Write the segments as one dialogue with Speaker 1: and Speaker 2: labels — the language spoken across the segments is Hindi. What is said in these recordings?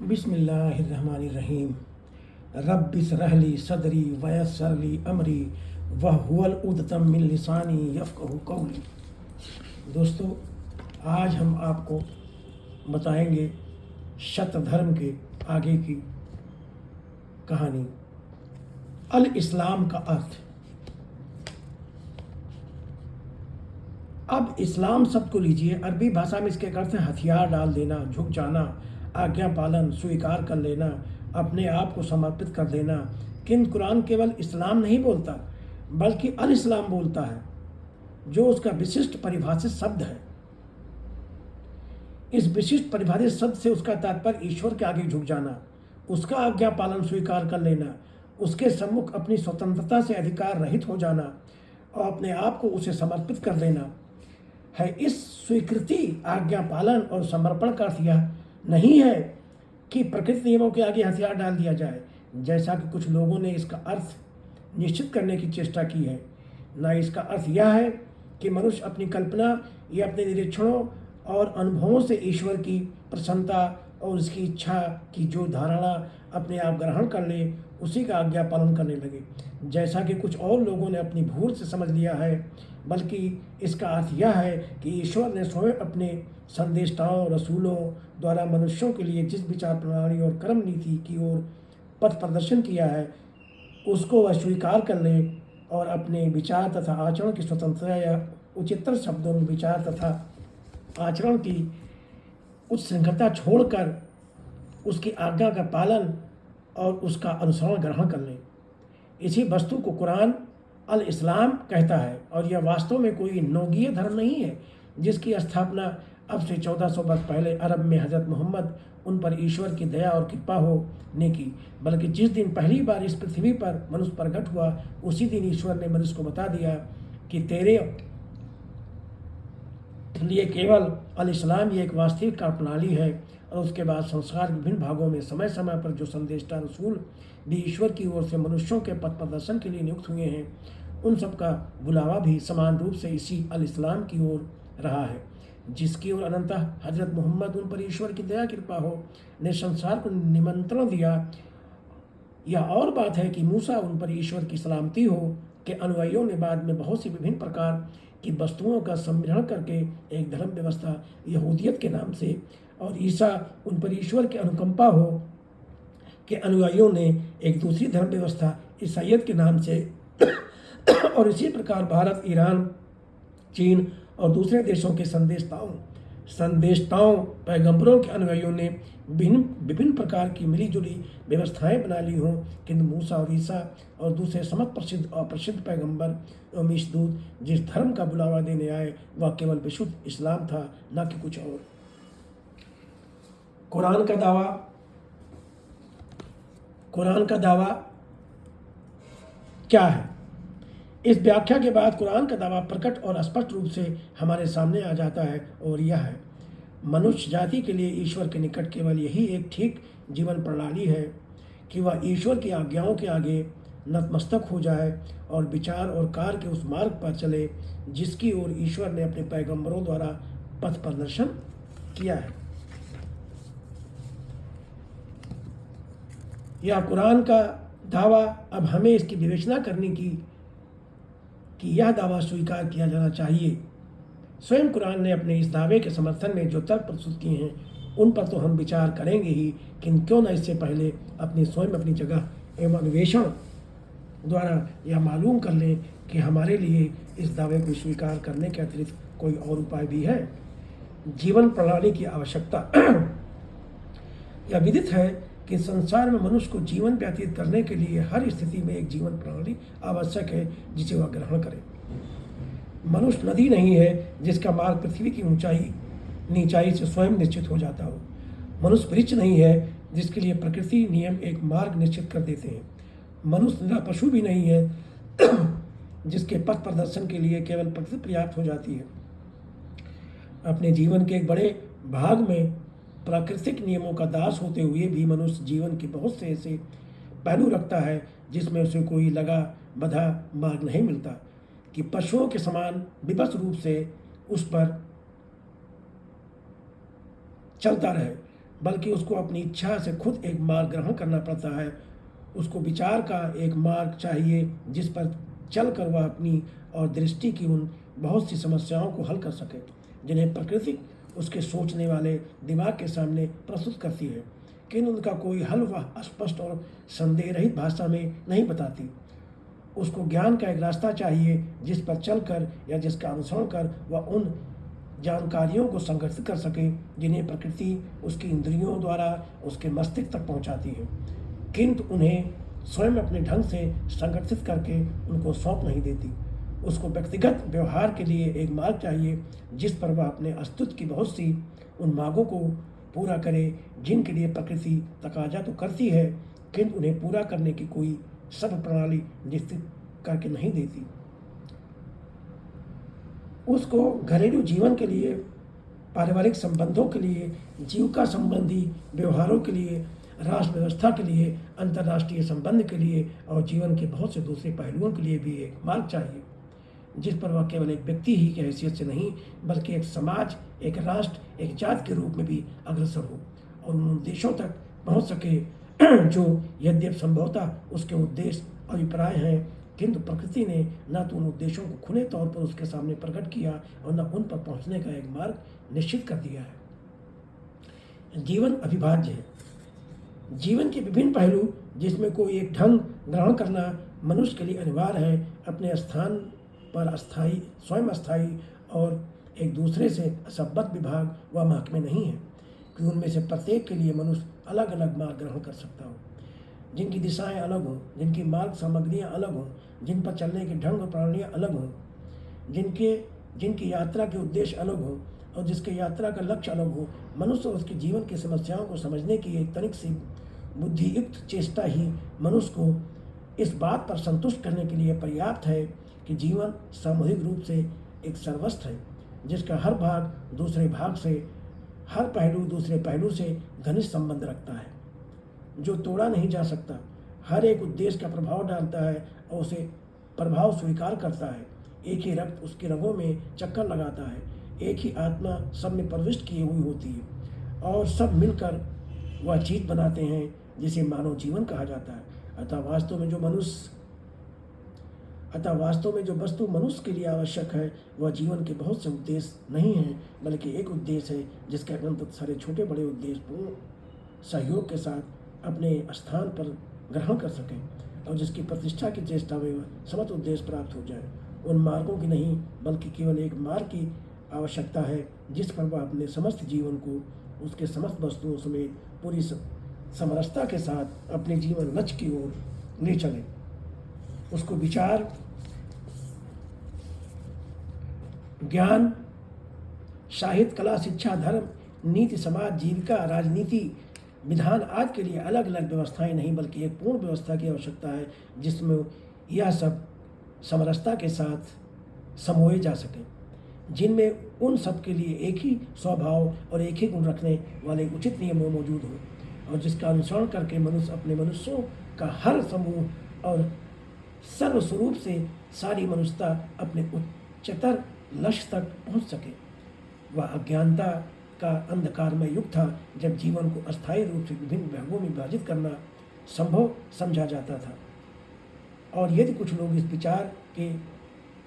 Speaker 1: बिस्मिल्लाहिर्रहमानिर्रहीम। रब्बिश्रह सदरी वयस्सिर ली अमरी वहुवल उक़दतम मिन लिसानी यफ़क़हू क़ौली। दोस्तों, आज हम आपको बताएंगे शतधर्म के आगे की कहानी, अल इस्लाम का अर्थ। अब इस्लाम शब्द को लीजिए। अरबी भाषा में इसके अर्थ है हथियार डाल देना, झुक जाना, आज्ञा पालन, स्वीकार कर लेना, अपने आप को समर्पित कर देना। किंतु कुरान केवल इस्लाम नहीं बोलता बल्कि अल इस्लाम बोलता है, जो उसका विशिष्ट परिभाषित शब्द है। इस विशिष्ट परिभाषित शब्द से उसका तात्पर्य ईश्वर के आगे झुक जाना, उसका आज्ञा पालन स्वीकार कर लेना, उसके सम्मुख अपनी स्वतंत्रता से अधिकार रहित हो जाना और अपने आप को उसे समर्पित कर देना है। इस स्वीकृति, आज्ञा पालन और समर्पण का अर्थ यह नहीं है कि प्रकृति नियमों के आगे हथियार डाल दिया जाए, जैसा कि कुछ लोगों ने इसका अर्थ निश्चित करने की चेष्टा की है। न इसका अर्थ यह है कि मनुष्य अपनी कल्पना या अपने निरीक्षणों और अनुभवों से ईश्वर की प्रसन्नता और उसकी इच्छा की जो धारणा अपने आप ग्रहण कर ले, उसी का आज्ञा पालन करने लगे, जैसा कि कुछ और लोगों ने अपनी भूल से समझ लिया है। बल्कि इसका अर्थ यह है कि ईश्वर ने स्वयं अपने संदेष्टाओं, रसूलों द्वारा मनुष्यों के लिए जिस विचार प्रणाली और कर्म नीति की ओर पथ प्रदर्शन किया है, उसको वह स्वीकार कर ले और अपने विचार तथा आचरण की स्वतंत्रता या उच्चतर शब्दों में विचार तथा आचरण की उच्च श्रृंखलता छोड़कर उसकी आज्ञा का पालन और उसका अनुसरण ग्रहण कर लें। इसी वस्तु को कुरान अल इस्लाम कहता है, और यह वास्तव में कोई नौगीय धर्म नहीं है जिसकी स्थापना अब से 1400 वर्ष पहले अरब में हज़रत मोहम्मद, उन पर ईश्वर की दया और कृपा हो, ने की, बल्कि जिस दिन पहली बार इस पृथ्वी पर मनुष्य प्रकट हुआ, उसी दिन ईश्वर ने मनुष्य को बता दिया कि तेरे लिए केवल अल इस्लाम ये एक वास्तविक कार्य प्रणाली है। और उसके बाद संसार के विभिन्न भागों में समय समय पर जो संदेष्टा रसूल भी ईश्वर की ओर से मनुष्यों के पथ प्रदर्शन के लिए नियुक्त हुए हैं, उन सब का बुलावा भी समान रूप से इसी अल इस्लाम की ओर रहा है, जिसकी ओर अनंतः हजरत मोहम्मद, उन पर ईश्वर की दया कृपा हो, ने संसार को निमंत्रण दिया। यह और बात है कि मूसा, उन पर ईश्वर की सलामती हो, के अनुयायियों ने बाद में बहुत सी विभिन्न प्रकार की वस्तुओं का सम्मिलन करके एक धर्म व्यवस्था यहूदियत के नाम से, और ईसा, उन पर ईश्वर की अनुकंपा हो, के अनुयायियों ने एक दूसरी धर्म व्यवस्था ईसाइयत के नाम से और इसी प्रकार भारत, ईरान, चीन और दूसरे देशों के संदेशताओं पैगंबरों के अनुयायियों ने विभिन्न प्रकार की मिलीजुली व्यवस्थाएं बना ली हों। किंतु मूसा और ईसा और दूसरे समस्त प्रसिद्ध और प्रसिद्ध पैगंबर एवं ईशदूत जिस धर्म का बुलावा देने आए, वह केवल विशुद्ध इस्लाम था, न कि कुछ और। कुरान का दावा क्या है? इस व्याख्या के बाद कुरान का दावा प्रकट और स्पष्ट रूप से हमारे सामने आ जाता है, और यह है, मनुष्य जाति के लिए ईश्वर के निकट केवल यही एक ठीक जीवन प्रणाली है कि वह ईश्वर की आज्ञाओं के आगे नतमस्तक हो जाए और विचार और कार्य के उस मार्ग पर चले जिसकी ओर ईश्वर ने अपने पैगंबरों द्वारा पथ प्रदर्शन किया है। यह कुरान का दावा अब हमें इसकी विवेचना करने की कि यह दावा स्वीकार किया जाना चाहिए। स्वयं कुरान ने अपने इस दावे के समर्थन में जो तर्क प्रस्तुत किए हैं, उन पर तो हम विचार करेंगे ही, किंतु क्यों न इससे पहले अपनी जगह एवं अन्वेषण द्वारा यह मालूम कर लें कि हमारे लिए इस दावे को स्वीकार करने के अतिरिक्त कोई और उपाय भी है। जीवन प्रणाली की आवश्यकता। यह विदित है कि संसार में मनुष्य को जीवन व्यतीत करने के लिए हर स्थिति में एक जीवन प्रणाली आवश्यक है जिसे वह ग्रहण करे। मनुष्य नदी नहीं है जिसका मार्ग पृथ्वी की नीचाई से स्वयं निश्चित हो जाता हो। मनुष्य वृक्ष नहीं है जिसके लिए प्रकृति नियम एक मार्ग निश्चित कर देते हैं। मनुष्य निरा पशु भी नहीं है जिसके पथ प्रदर्शन के लिए केवल प्रकृति पर्याप्त हो जाती है। अपने जीवन के एक बड़े भाग में प्राकृतिक नियमों का दास होते हुए भी मनुष्य जीवन के बहुत से ऐसे पहलू रखता है जिसमें उसे कोई लगा बधा मार्ग नहीं मिलता कि पशुओं के समान विवश रूप से उस पर चलता रहे। बल्कि उसको अपनी इच्छा से खुद एक मार्ग ग्रहण करना पड़ता है। उसको विचार का एक मार्ग चाहिए जिस पर चलकर वह अपनी और दृष्टि की उन बहुत सी समस्याओं को हल कर सके जिन्हें प्रकृति उसके सोचने वाले दिमाग के सामने प्रस्तुत करती है, किंतु उनका कोई हल वह स्पष्ट और संदेह रहित भाषा में नहीं बताती। उसको ज्ञान का एक रास्ता चाहिए जिस पर चलकर या जिसका अनुसरण कर वह उन जानकारियों को संगठित कर सके जिन्हें प्रकृति उसकी इंद्रियों द्वारा उसके मस्तिष्क तक पहुंचाती है, किंतु उन्हें स्वयं अपने ढंग से संगठित करके उनको सौंप नहीं देती। उसको व्यक्तिगत व्यवहार के लिए एक मार्ग चाहिए जिस पर वह अपने अस्तित्व की बहुत सी उन मांगों को पूरा करे जिनके लिए प्रकृति तकाजा तो करती है, किंतु उन्हें पूरा करने की कोई सब प्रणाली निश्चित करके नहीं देती। उसको घरेलू जीवन के लिए, पारिवारिक संबंधों के लिए, जीविका संबंधी व्यवहारों के लिए, राष्ट्र व्यवस्था के लिए, अंतर्राष्ट्रीय संबंध के लिए और जीवन के बहुत से दूसरे पहलुओं के लिए भी एक मार्ग चाहिए जिस पर वह केवल एक व्यक्ति ही की हैसियत से नहीं बल्कि एक समाज, एक राष्ट्र, एक जाति के रूप में भी अग्रसर हो और उन उद्देश्यों तक पहुंच सके जो यद्यप संभवतः उसके उद्देश्य अभिप्राय हैं, किंतु प्रकृति ने न तो उन उद्देश्यों को खुले तौर पर उसके सामने प्रकट किया और न उन पर पहुंचने का एक मार्ग निश्चित कर दिया है। जीवन अविभाज्य है। जीवन के विभिन्न पहलू जिसमें कोई एक ढंग ग्रहण करना मनुष्य के लिए अनिवार्य है अपने स्थान पर अस्थायी, स्वयं अस्थायी और एक दूसरे से असंबद्ध विभाग व महकमे नहीं है कि उनमें से प्रत्येक के लिए मनुष्य अलग अलग मार्ग ग्रहण कर सकता हो, जिनकी दिशाएं अलग हों, जिनकी मार्ग सामग्रियां अलग हों, जिन पर चलने के ढंग और प्रणालियाँ अलग हों, जिनकी यात्रा के उद्देश्य अलग हों और जिसके यात्रा का लक्ष्य अलग हो। मनुष्य और उसके जीवन की समस्याओं को समझने की एक तनिक सी बुद्धियुक्त चेष्टा ही मनुष्य को इस बात पर संतुष्ट करने के लिए पर्याप्त है कि जीवन सामूहिक रूप से एक सर्वस्व है जिसका हर भाग दूसरे भाग से, हर पहलू दूसरे पहलू से घनिष्ठ संबंध रखता है, जो तोड़ा नहीं जा सकता। हर एक उद्देश्य का प्रभाव डालता है और उसे प्रभाव स्वीकार करता है। एक ही रक्त उसके रगों में चक्कर लगाता है, एक ही आत्मा सब में प्रविष्ट की हुई होती है और सब मिलकर वह चीज बनाते हैं जिसे मानव जीवन कहा जाता है। अतः वास्तव में जो वस्तु मनुष्य के लिए आवश्यक है वह जीवन के बहुत से उद्देश्य नहीं है बल्कि एक उद्देश्य है जिसके अनंत सारे छोटे बड़े उद्देश्य पूर्ण सहयोग के साथ अपने स्थान पर ग्रहण कर सकें और जिसकी प्रतिष्ठा की चेष्टा में वह समस्त उद्देश्य प्राप्त हो जाए। उन मार्गों की नहीं बल्कि केवल एक मार्ग की आवश्यकता है जिस पर वह अपने समस्त जीवन को उसके समस्त वस्तुओं समेत पूरी समरसता के साथ अपने जीवन लक्ष्य की ओर ले चले। उसको विचार, ज्ञान, साहित्य, कला, शिक्षा, धर्म, नीति, समाज, जीविका, राजनीति, विधान आदि के लिए अलग अलग व्यवस्थाएं नहीं बल्कि एक पूर्ण व्यवस्था की आवश्यकता है जिसमें यह सब समरसता के साथ समोए जा सके, जिनमें उन सब के लिए एक ही स्वभाव और एक ही गुण रखने वाले उचित नियम मौजूद हो और जिसका अनुसरण करके मनुष्य अपने मनुष्यों का हर समूह और सर्वस्वरूप से सारी मनुष्यता अपने उच्चतर लक्ष्य तक पहुंच सके। वह अज्ञानता का अंधकारमय युग था जब जीवन को अस्थायी रूप से विभिन्न भागों में विभाजित करना संभव समझा जाता था और यदि कुछ लोग इस विचार के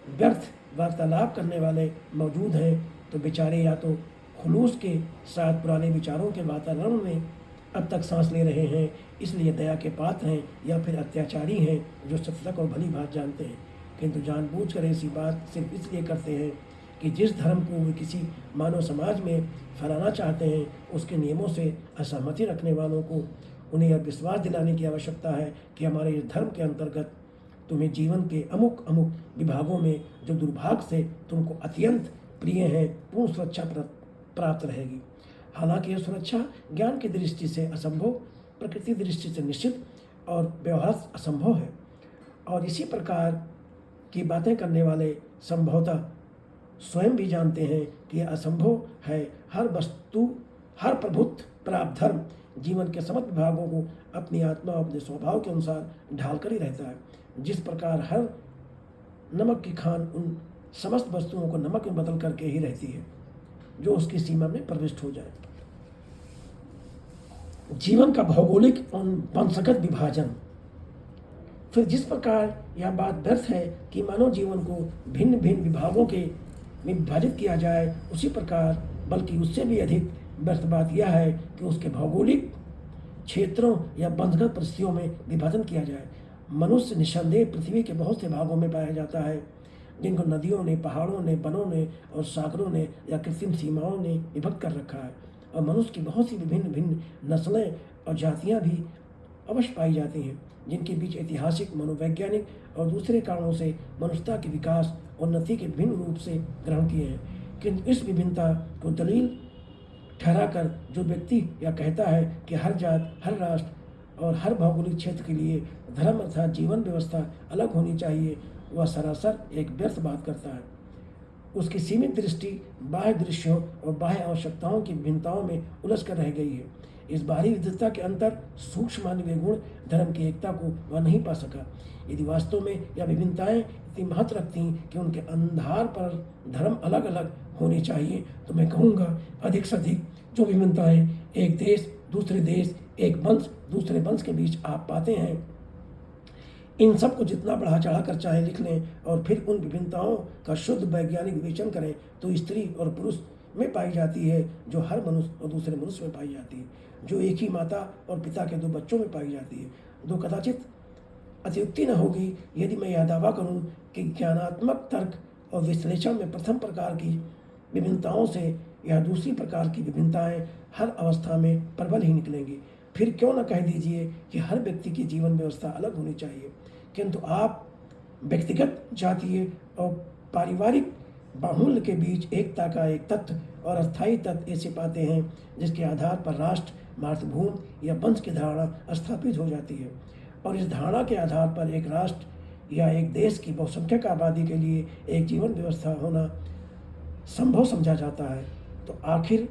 Speaker 1: व्यर्थ वार्तालाप करने वाले मौजूद हैं तो बेचारे या तो खुलूस के साथ पुराने विचारों के वातावरण में अब तक सांस ले रहे हैं इसलिए दया के पात्र हैं या फिर अत्याचारी हैं जो सत्य और भली बात जानते हैं किंतु जानबूझकर ऐसी बात सिर्फ इसलिए करते हैं कि जिस धर्म को वे किसी मानव समाज में फैलाना चाहते हैं उसके नियमों से असहमति रखने वालों को उन्हें यह विश्वास दिलाने की आवश्यकता है कि हमारे इस धर्म के अंतर्गत तुम्हें जीवन के अमुक अमुक विभागों में जो दुर्भाग्य से तुमको अत्यंत प्रिय है पूर्ण सुरक्षा प्राप्त रहेगी। हालांकि यह सुरक्षा ज्ञान की दृष्टि से असंभव, प्रकृति दृष्टि से निश्चित और व्यवहार असंभव है और इसी प्रकार की बातें करने वाले संभवतः स्वयं भी जानते हैं कि यह असंभव है। हर वस्तु, हर प्रभुत्व प्राप्त धर्म जीवन के समस्त विभागों को अपनी आत्मा अपने स्वभाव के अनुसार ढालकर ही रहता है। जिस प्रकार हर नमक की खान उन समस्त वस्तुओं को नमक में बदल करके ही रहती है जो उसकी सीमा में प्रविष्ट हो जाए। जीवन का भौगोलिक और वंशगत विभाजन। फिर जिस प्रकार यह बात व्यर्थ है कि मानव जीवन को भिन्न भिन्न विभागों के में विभाजित किया जाए, उसी प्रकार बल्कि उससे भी अधिक व्यर्थ बात यह है कि उसके भौगोलिक क्षेत्रों या वंशगत परिस्थितियों में विभाजन किया जाए। मनुष्य निस्संदेह पृथ्वी के बहुत से भागों में पाया जाता है, जिनको नदियों ने, पहाड़ों ने, वनों ने और सागरों ने या कृत्रिम सीमाओं ने विभक्त कर रखा है। और मनुष्य की बहुत सी विभिन्न भिन्न नस्लें और जातियाँ भी अवश्य पाई जाती हैं, जिनके बीच ऐतिहासिक, मनोवैज्ञानिक और दूसरे कारणों से मनुष्यता के विकास और उन्नति के भिन्न रूप से ग्रहण किए हैं। किंतु इस विभिन्नता को दलील ठहराकर जो व्यक्ति यह कहता है कि हर जात, हर राष्ट्र और हर भौगोलिक क्षेत्र के लिए धर्म अर्थात जीवन व्यवस्था अलग होनी चाहिए, वह सरासर एक व्यर्थ बात करता है। उसकी सीमित दृष्टि बाह्य दृश्यों और बाह्य आवश्यकताओं की भिन्नताओं में उलझ कर रह गई है। इस बाहरी विविधता के अंतर सूक्ष्म मानवीय गुण धर्म की एकता को वह नहीं पा सका। यदि वास्तव में यह विभिन्नताएं इतनी महत्व रखती कि उनके आधार पर धर्म अलग अलग होने चाहिए, तो मैं कहूँगा अधिक से अधिक जो विभिन्नताएं एक देश दूसरे देश, एक वंश दूसरे वंश के बीच आप पाते हैं, इन सब को जितना बढ़ा चढ़ा कर चाहे लिख लें और फिर उन विभिन्नताओं का शुद्ध वैज्ञानिक विवेचन करें, तो स्त्री और पुरुष में पाई जाती है, जो हर मनुष्य और दूसरे मनुष्य में पाई जाती है, जो एक ही माता और पिता के दो बच्चों में पाई जाती है। दो कदाचित अतियुक्ति न होगी यदि मैं यह दावा करूं कि ज्ञानात्मक तर्क और विश्लेषण में प्रथम प्रकार की विभिन्नताओं से यह दूसरी प्रकार की विभिन्नताएं हर अवस्था में प्रबल ही निकलेंगी। फिर क्यों न कह दीजिए कि हर व्यक्ति की जीवन व्यवस्था अलग होनी चाहिए, किंतु आप व्यक्तिगत, जातीय और पारिवारिक बाहुल्य के बीच एकता का एक तत्व और अस्थायी तत्व ऐसे पाते हैं जिसके आधार पर राष्ट्र, मातृभूमि या वंश की धारणा स्थापित हो जाती है। और इस धारणा के आधार पर एक राष्ट्र या एक देश की बहुसंख्यक आबादी के लिए एक जीवन व्यवस्था होना संभव समझा जाता है। तो आखिर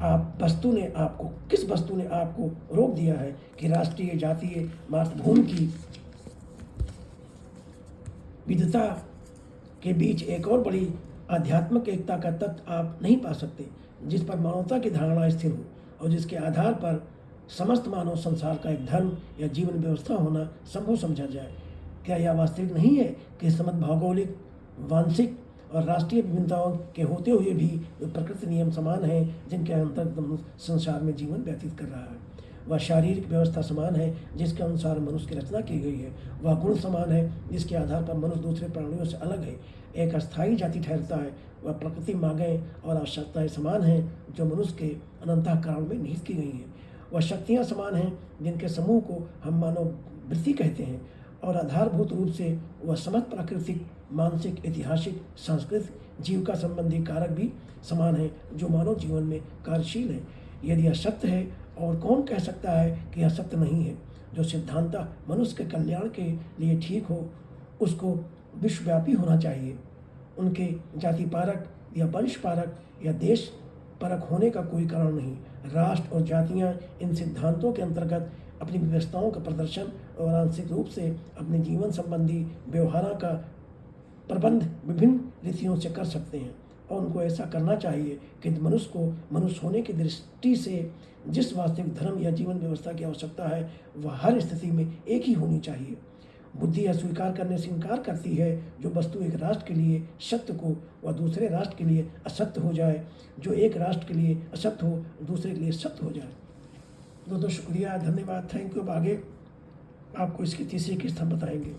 Speaker 1: किस वस्तु ने आपको रोक दिया है कि राष्ट्रीय, जातीय, मातृभूमि की विविधता के बीच एक और बड़ी आध्यात्मिक एकता का तत्व आप नहीं पा सकते, जिस पर मानवता की धारणा स्थिर हो और जिसके आधार पर समस्त मानव संसार का एक धर्म या जीवन व्यवस्था होना संभव समझा जाए? क्या यह वास्तविक नहीं है कि समस्त भौगोलिक, वांशिक और राष्ट्रीय विभिन्नताओं के होते हुए भी प्रकृति नियम समान हैं, जिनके अंतर्गत संसार में जीवन व्यतीत कर रहा है? वह शारीरिक व्यवस्था समान है जिसके अनुसार मनुष्य की रचना की गई है। वह गुण समान है जिसके आधार पर मनुष्य दूसरे प्राणियों से अलग है, एक अस्थायी जाति ठहरता है। वह प्रकृति मांगें और आवश्यकताएं समान हैं जो मनुष्य के अनंतःकरण में निहित की गई हैं। वह शक्तियाँ समान हैं जिनके समूह को हम मानव वृत्ति कहते हैं, और आधारभूत रूप से वह समस्त प्राकृतिक, मानसिक, ऐतिहासिक, सांस्कृतिक, जीविका संबंधी कारक भी समान हैं जो मानव जीवन में कार्यशील हैं। यदि यह सत्य है, और कौन कह सकता है कि यह सत्य नहीं है? जो सिद्धांतः मनुष्य के कल्याण के लिए ठीक हो, उसको विश्वव्यापी होना चाहिए। उनके जाति पारक या वंश पारक या देश परक होने का कोई कारण नहीं। राष्ट्र और जातियाँ इन सिद्धांतों के अंतर्गत अपनी व्यवस्थाओं का प्रदर्शन और आंशिक रूप से अपने जीवन संबंधी व्यवहारों का प्रबंध विभिन्न रीतियों से कर सकते हैं, और उनको ऐसा करना चाहिए कि मनुष्य को मनुष्य होने की दृष्टि से जिस वास्तविक धर्म या जीवन व्यवस्था की आवश्यकता है, वह हर स्थिति में एक ही होनी चाहिए। बुद्धि यह स्वीकार करने से इनकार करती है जो वस्तु एक राष्ट्र के लिए सत्य को वह दूसरे राष्ट्र के लिए असत्य हो जाए, जो एक राष्ट्र के लिए असत्य हो दूसरे के लिए सत्य हो जाए। दोस्तों शुक्रिया, धन्यवाद, थैंक यू। अब आगे आपको इसकी तीसरी किस्त हम बताएंगे।